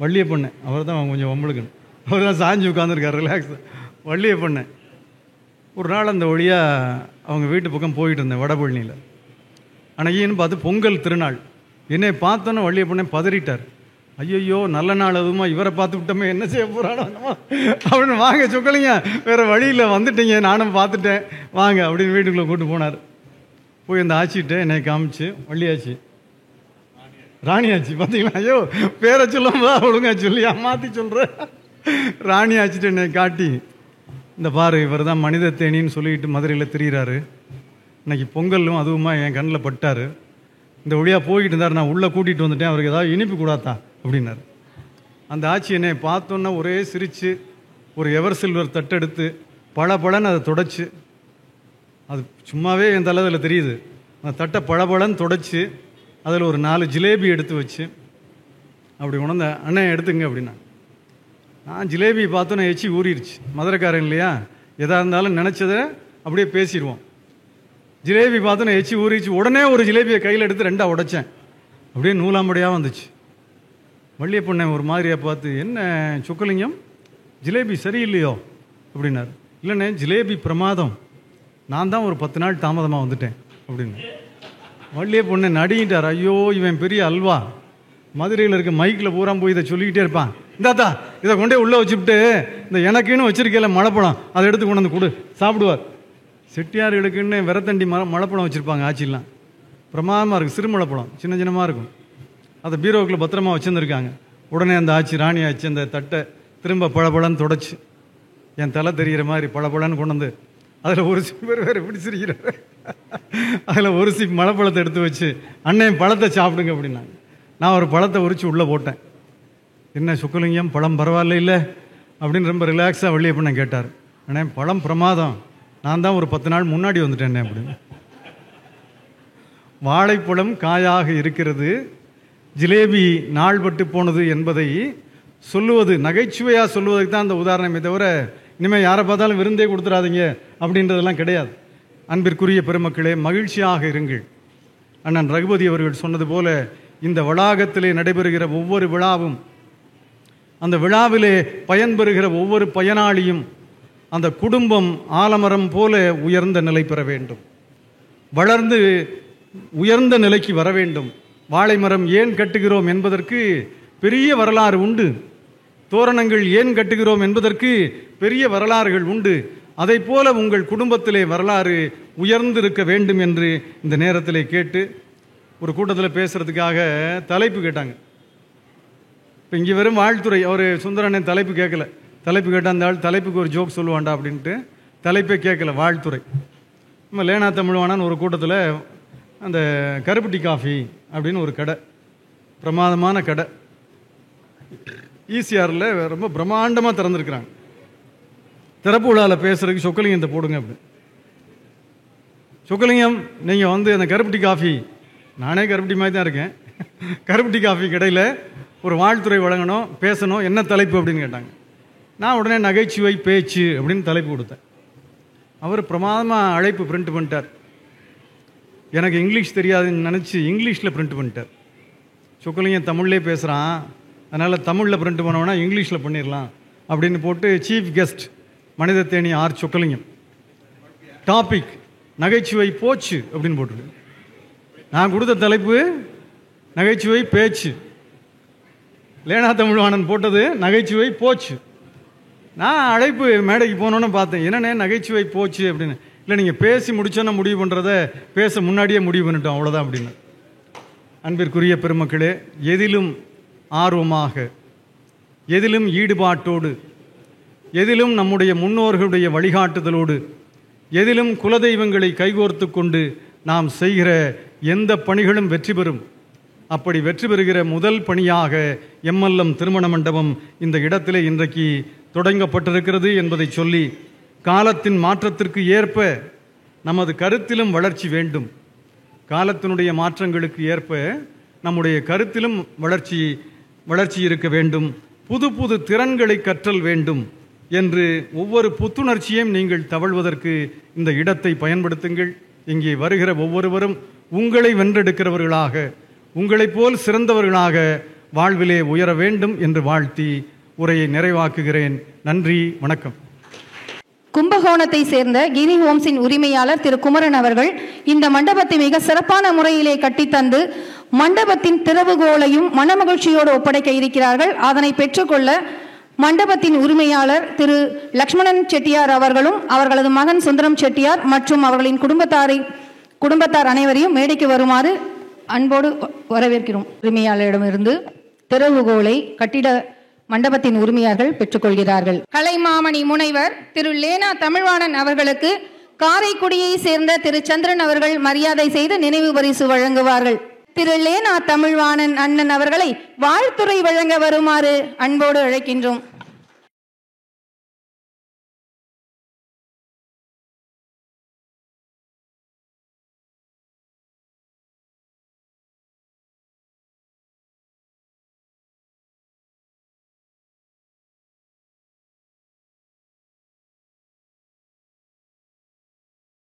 வள்ளியப்பண்ண அவர் தான் கொஞ்சம் வம்பளுக்கணும், அவர் தான் சாஞ்சு உட்காந்துருக்கார் ரிலாக்ஸ். வள்ளியப்பண்ண ஒரு நாள் அந்த வழியாக அவங்க வீட்டு பக்கம் போயிட்டு இருந்தேன் வடபழனியில். அன்னைக்குன்னு பார்த்து பொங்கல் திருநாள். என்னை பார்த்தோன்னே வள்ளியப்பண்ணே பதறிட்டார். ஐயோ நல்ல நாள் அதுமா, இவரை பார்த்து விட்டோமே, என்ன செய்ய போகிறானோ அப்படின்னு. வாங்க சொக்கலிங்க, வேறு வழியில் வந்துட்டீங்க, நானும் பார்த்துட்டேன் வாங்க அப்படின்னு வீட்டுக்குள்ளே கூப்பிட்டு போனார். போய் அந்த ஆச்சிக்கிட்ட என்னை காமிச்சு, வள்ளியாச்சு ராணியாச்சு பார்த்தீங்களா, ஐயோ பேரை சொல்லும்போது ஒழுங்கா சொல்லியா மாற்றி சொல்கிற, ராணியாச்சிட்டு என்னை காட்டி, இந்த பாரு இவர் தான் மனித தேனின்னு சொல்லிட்டு மதுரையில் திரிகிறாரு, இன்னைக்கு பொங்கலும் அதுவுமா என் கண்ணில் பட்டார், இந்த வழியாக போய்கிட்டு இருந்தார், நான் உள்ளே கூட்டிகிட்டு வந்துட்டேன், அவருக்கு ஏதாவது இனிப்பு கூடாதா அப்படின்னாரு. அந்த ஆட்சி என்னை பார்த்தோன்னா ஒரே சிரித்து ஒரு எவர் சில்வர் தட்டெடுத்து பல பலன்னு அதை தொடச்சி, அது சும்மாவே என் தலைதில் தெரியுது, அந்த தட்டை பழபழன்னு தொடச்சி அதில் ஒரு 4 ஜிலேபி எடுத்து வச்சு அப்படி உணர்ந்த அண்ணன் எடுத்துங்க அப்படின்னா, நான் ஜிலேபி பார்த்தோன்னே எச்சி ஊறிடுச்சு. மதுரைக்காரன் இல்லையா, எதாக இருந்தாலும் நினச்சதை அப்படியே பேசிடுவோம். ஜிலேபி பார்த்தோன்னே எச்சி ஊறிச்சு. உடனே ஒரு ஜிலேபியை கையில் எடுத்து 2ஆக உடைச்சேன். அப்படியே நூலாம்படியாக வந்துச்சு. வள்ளியப்பண்ணை ஒரு மாதிரியாக பார்த்து, என்ன சொக்கலிங்கம் ஜிலேபி சரியில்லையோ அப்படின்னாரு. இல்லைண்ணே ஜிலேபி பிரமாதம், நான் தான் ஒரு 10 நாள் தாமதமாக வந்துட்டேன் அப்படின்னு. வள்ளியப்பண்ணை நடிங்கிட்டார். ஐயோ இவன் பெரிய அல்வா, மதுரையில் இருக்க மைக்கில் பூரா போய் இதை சொல்லிக்கிட்டே இருப்பான். இந்தாத்தா இதை கொண்டே உள்ளே வச்சுவிட்டு இந்த எனக்குன்னு வச்சிருக்கல மலைப்பழம், அதை எடுத்து கொண்டு வந்து கொடு சாப்பிடுவார். செட்டியார்களுக்குன்னு விரத்தண்டி மலைப்பழம் வச்சுருப்பாங்க ஆச்சிலாம், பிரமாதமாக இருக்கும். சிறு மலைப்பழம் சின்ன சின்னமாக இருக்கும். அதை பீரோவுக்குள்ள பத்திரமா வச்சுருந்துருக்காங்க. உடனே அந்த ஆச்சி ராணி ஆச்சு அந்த தட்டை திரும்ப பழப்பழன்னு தொடச்சி என் தலை தெரிகிற மாதிரி பழப்பழன்னு கொண்டு வந்து அதில் ஒரு சிப் பேர் வேறு பிடிச்சிருக்கிறார். அதில் ஒரு சிப் மலைப்பழத்தை எடுத்து வச்சு, அண்ணன் பழத்தை சாப்பிடுங்க அப்படின்னாங்க. நான் ஒரு பழத்தை உரித்து உள்ளே போட்டேன். என்ன சொக்கலிங்கம் பழம் பரவாயில்ல இல்லை அப்படின்னு ரொம்ப ரிலாக்ஸாக வள்ளியப்பண்ணை கேட்டார். அண்ணே பழம் பிரமாதம், நான் தான் ஒரு 10 நாள் முன்னாடி வந்துட்டேன் அப்படின்னு. வாழைப்பழம் காயாக இருக்கிறது, ஜிலேபி நாள்பட்டு போனது என்பதை சொல்லுவது நகைச்சுவையாக சொல்லுவதற்கு தான் அந்த உதாரணமே தவிர இனிமேல் யாரை பார்த்தாலும் விருந்தே கொடுத்துடாதீங்க அப்படின்றதெல்லாம் கிடையாது. அன்பிற்குரிய பெருமக்களே, மகிழ்ச்சியாக இருங்கள். அண்ணன் ரகுபதி அவர்கள் சொன்னது போல இந்த வளாகத்திலே நடைபெறுகிற ஒவ்வொரு விழாவும், அந்த விழாவிலே பயன்பெறுகிற ஒவ்வொரு பயனாளியும் அந்த குடும்பம் ஆலமரம் போல உயர்ந்த நிலை பெற வேண்டும், வளர்ந்து உயர்ந்த நிலைக்கு வர வேண்டும். வாழை மரம் ஏன் கட்டுகிறோம் என்பதற்கு பெரிய வரலாறு உண்டு. தோரணங்கள் ஏன் கட்டுகிறோம் என்பதற்கு பெரிய வரலாறுகள் உண்டு. அதை போல உங்கள் குடும்பத்திலே வரலாறு உயர்ந்திருக்க வேண்டும் என்று இந்த நேரத்திலே கேட்டு, ஒரு கூட்டத்தில் பேசுறதுக்காக தலைப்பு கேட்டாங்க. இப்போ இங்கே வெறும் வாழ்த்துறை, அவர் சுந்தரண்ணன் தலைப்பு கேட்கல. தலைப்பு கேட்டால் அந்த ஆள் தலைப்புக்கு ஒரு ஜோக் சொல்லுவாண்டா அப்படின்ட்டு தலைப்பே கேட்கல, வாழ்த்துறை. நம்ம லேனா தமிழ்வானான்னு ஒரு கூட்டத்தில் அந்த கருப்பட்டி காஃபி அப்படின்னு ஒரு கடை, பிரமாதமான கடை, ஈசிஆரில் ரொம்ப பிரம்மாண்டமாக திறந்துருக்குறாங்க. திறப்பு விழாவில் பேசுறதுக்கு சொக்கலிங்கத்தை போடுங்க அப்படி. சொக்கலிங்கம் நீங்கள் வந்து அந்த கருப்பட்டி காஃபி, நானே கருப்பட்டி மாதிரி தான் இருக்கேன், கருப்பட்டி காஃபி கடையில் ஒரு வாழ்த்துறை வழங்கணும், பேசணும், என்ன தலைப்பு அப்படின்னு கேட்டாங்க. நான் உடனே நகைச்சுவை பேச்சு அப்படின்னு தலைப்பு கொடுத்தேன். அவர் பிரமாதமாக அழைப்பு பிரிண்ட் பண்ணிட்டார். எனக்கு இங்கிலீஷ் தெரியாதுன்னு நினச்சி இங்கிலீஷில் பிரிண்ட் பண்ணிட்டார். சொக்கலிங்கம் தமிழ்லேயே பேசுகிறான், அதனால் தமிழில் பிரிண்ட் பண்ணோன்னா இங்கிலீஷில் பண்ணிடலாம் அப்படின்னு போட்டு சீஃப் கெஸ்ட் மனிதத்தேனி ஆர் சொக்கலிங்கம், டாபிக் நகைச்சுவை போச்சு அப்படின்னு போட்டிருக்கு. நான் கொடுத்த தலைப்பு நகைச்சுவை பேச்சு, லேனா தமிழ்வாணன் போட்டது நகைச்சுவை போச்சு. நான் அழைப்பு மேடைக்கு போனோன்னு பார்த்தேன், என்னண்ணே நகைச்சுவை போச்சு அப்படின்னு. இல்லை நீங்கள் பேசி முடிச்சோன்னா முடிவு பண்ணுறத பேச முன்னாடியே முடிவு பண்ணிட்டோம் அவ்வளோதான் அப்படின்னு. அன்பிற்குரிய பெருமக்களே, எதிலும் ஆர்வமாக, எதிலும் ஈடுபாட்டோடு, எதிலும் நம்முடைய முன்னோர்களுடைய வழிகாட்டுதலோடு, எதிலும் குலதெய்வங்களை கைகோர்த்து கொண்டு நாம் செய்கிற எந்த பணிகளும் வெற்றி பெறும். அப்படி வெற்றி பெறுகிற முதல் பணியாக எம்எல்எம் திருமண மண்டபம் இந்த இடத்திலே இன்றைக்கு தொடங்கப்பட்டிருக்கிறது என்பதை சொல்லி, காலத்தின் மாற்றத்திற்கு ஏற்ப நமது கருத்திலும் வளர்ச்சி வேண்டும். காலத்தினுடைய மாற்றங்களுக்கு ஏற்ப நம்முடைய கருத்திலும் வளர்ச்சி இருக்க வேண்டும். புது புது திறன்களை கற்றல் வேண்டும் என்று ஒவ்வொரு புத்துணர்ச்சியையும் நீங்கள் தவழ்வதற்கு இந்த இடத்தை பயன்படுத்துங்கள். இங்கே வருகிற ஒவ்வொருவரும் உங்களை வென்றெடுக்கிறவர்களாக, உங்களைப் போல் சிறந்தவர்களாக வாழ்விலே உயர வேண்டும் என்று வாழ்த்தி உரையை நிறைவாக்குகிறேன். நன்றி, வணக்கம். கும்பகோணத்தை சேர்ந்த கிரி ஹோம்ஸின் உரிமையாளர் திரு குமரன் அவர்கள் இந்த மண்டபத்தை மிக சிறப்பான முறையிலே கட்டித்தந்து மண்டபத்தின் திறவுகோலையும் மனமகிழ்ச்சியோடு ஒப்படைக்க இருக்கிறார்கள். அதனை பெற்றுக்கொள்ள மண்டபத்தின் உரிமையாளர் திரு லக்ஷ்மணன் செட்டியார் அவர்களும் அவர்களது மகன் சுந்தரம் செட்டியார் மற்றும் அவர்களின் குடும்பத்தார் அனைவரையும் மேடைக்கு வருமாறு அன்போடு வரவேற்கிறோம். உரிமையாளரிடமிருந்து திறவுகோலை கட்டிட மண்டபத்தின் உரிமையாளர்கள் பெற்றுக்கொள்கிறார்கள். கலைமாமணி முனைவர் திரு லேனா தமிழ்வாணன் அவர்களுக்கு காரைக்குடியை சேர்ந்த திரு சந்திரன் அவர்கள் மரியாதை செய்து நினைவு பரிசு வழங்குவார்கள். திரு லேனா தமிழ்வாணன் அண்ணன் அவர்களை வாழ்த்துரை வழங்க வருமாறு அன்போடு அழைக்கின்றோம்.